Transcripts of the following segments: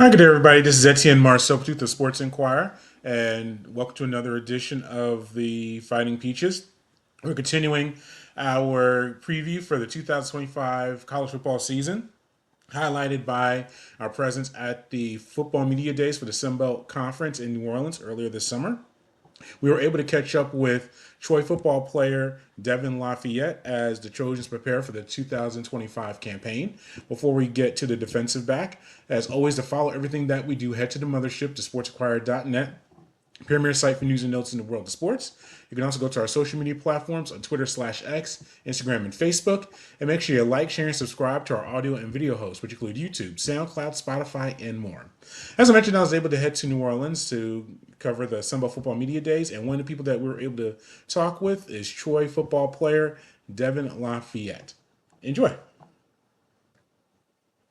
Hi, good day, everybody. This is Etienne Marceau with the Sports Inquirer, and welcome to another edition of the Fighting Peaches. We're continuing our preview for the 2025 college football season, highlighted by our presence at the Football Media Days for the Sun Belt Conference in New Orleans earlier this summer. We were able to catch up with Troy football player Devin Lafayette as the Trojans prepare for the 2025 campaign. Before we get to the defensive back, as always, to follow everything that we do, head to the mothership to sportsinquirer.net, premier site for news and notes in the world of sports. You can also go to our social media platforms on Twitter/X, Instagram, and Facebook. And make sure you like, share, and subscribe to our audio and video hosts, which include YouTube, SoundCloud, Spotify, and more. As I mentioned, I was able to head to New Orleans to cover the Sun Belt Football Media Days. And one of the people that we were able to talk with is Troy football player Devin Lafayette. Enjoy.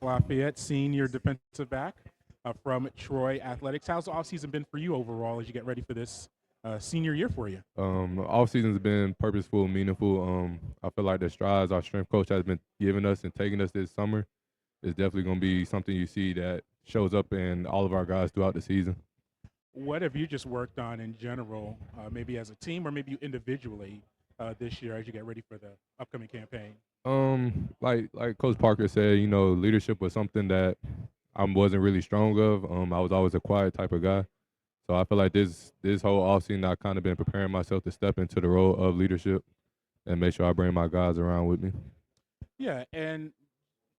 Lafayette, senior defensive back from Troy Athletics. How's the offseason been for you overall as you get ready for this senior year for you? Off season's been purposeful, meaningful. I feel like the strides our strength coach has been giving us and taking us this summer is definitely going to be something you see that shows up in all of our guys throughout the season. What have you just worked on in general, maybe as a team or maybe you individually this year as you get ready for the upcoming campaign? Like Coach Parker said, leadership was something that I wasn't really strong of. I was always a quiet type of guy. So I feel like this whole offseason I've kind of been preparing myself to step into the role of leadership and make sure I bring my guys around with me. Yeah, and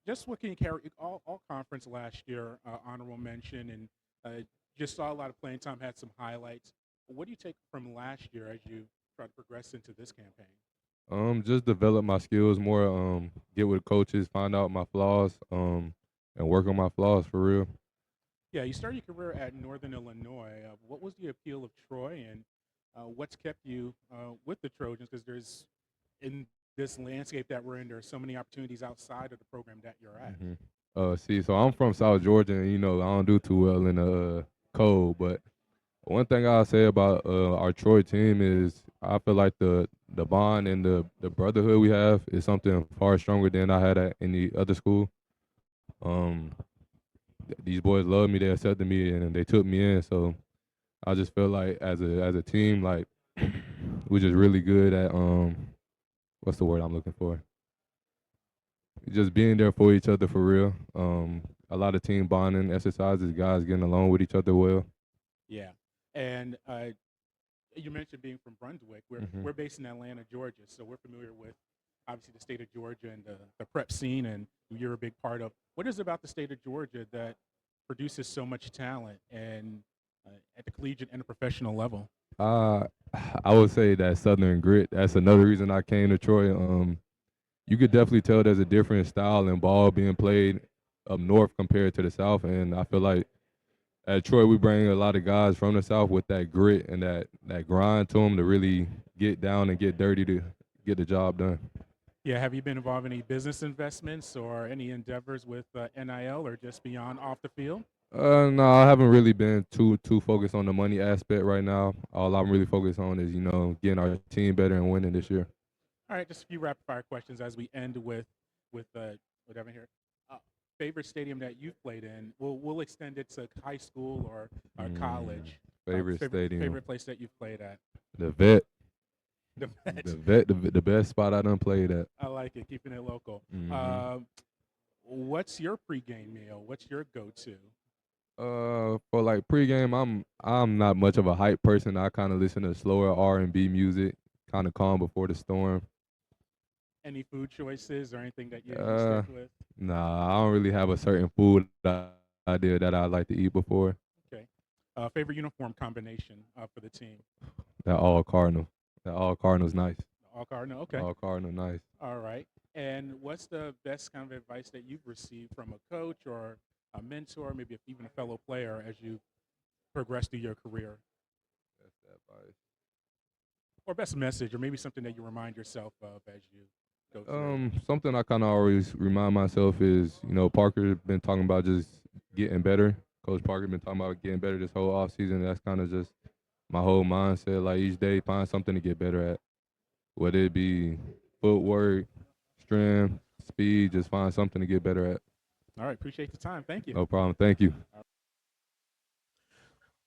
just what can you carry all conference last year, honorable mention, and just saw a lot of playing time, had some highlights. What do you take from last year as you try to progress into this campaign? Just develop my skills more. Get with coaches, find out my flaws, and work on my flaws for real. Yeah, you started your career at Northern Illinois. What was the appeal of Troy, and what's kept you with the Trojans? Because there's in this landscape that we're in, there are so many opportunities outside of the program that you're at. So I'm from South Georgia, and I don't do too well in the cold. But one thing I'll say about our Troy team is I feel like the bond and the brotherhood we have is something far stronger than I had at any other school. Um, these boys love me, they accepted me, and they took me in. So I just feel like as a team, like we're just really good at what's the word I'm looking for? Just being there for each other for real. A lot of team bonding exercises, guys getting along with each other well. Yeah, and you mentioned being from Brunswick. We're based in Atlanta, Georgia, so we're familiar with obviously the state of Georgia and the prep scene, and you're a big part of. What is it about the state of Georgia that produces so much talent and at the collegiate and the professional level? Uh, I would say that Southern grit. That's another reason I came to Troy. You could definitely tell there's a different style and ball being played up north compared to the South, and I feel like at Troy we bring a lot of guys from the South with that grit and that grind to them to really get down and get dirty to get the job done. Yeah, have you been involved in any business investments or any endeavors with NIL or just beyond off the field? No, I haven't really been too focused on the money aspect right now. All I'm really focused on is getting our team better and winning this year. All right, just a few rapid fire questions as we end with Evan here. Uh, Favorite stadium that you've played in? We'll extend it to high school or college. Favorite stadium, favorite place that you've played at? the vet, The Met. the vet, the best spot I done played at. I like it, keeping it local. hmm What's your pregame meal? What's your go-to? For like pregame, I'm not much of a hype person. I kind of listen to slower R&B music, kind of calm before the storm. Any food choices or anything that you Uh, stick with? nah, I don't really have a certain food idea that I like to eat before. Okay. Favorite uniform combination for the team? That all Cardinal, that all Cardinal's nice. All cardinal. Okay. All Cardinal nice. All right. And what's the best kind of advice that you've received from a coach or a mentor, maybe even a fellow player as you progress through your career? That's that advice. Or best message, or maybe something that you remind yourself of as you go through? Something I kind of always remind myself is, Parker been talking about just getting better. Coach Parker been talking about getting better this whole off season. That's kind of just my whole mindset. Like each day, find something to get better at. Whether it be footwork, strength, speed, just find something to get better at. All right. Appreciate the time. Thank you. No problem. Thank you.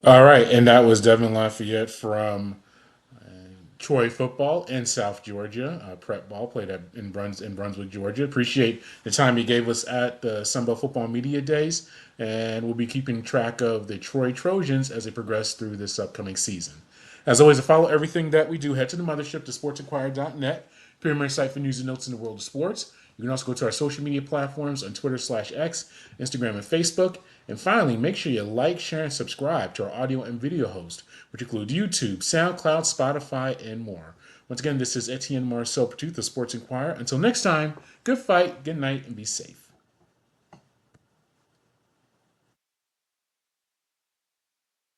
All right, and that was Devin Lafayette from Troy football in South Georgia. Prep ball played in Brunswick, Georgia. Appreciate the time he gave us at the Sunbelt Football Media Days, and we'll be keeping track of the Troy Trojans as they progress through this upcoming season. As always, to follow everything that we do, head to the mothership, to sportsinquirer.net, premier site for news and notes in the world of sports. You can also go to our social media platforms on Twitter/X, Instagram, and Facebook. And finally, make sure you like, share, and subscribe to our audio and video host, which include YouTube, SoundCloud, Spotify, and more. Once again, this is Etienne Marcel Pertut, the Sports Inquirer. Until next time, good fight, good night, and be safe.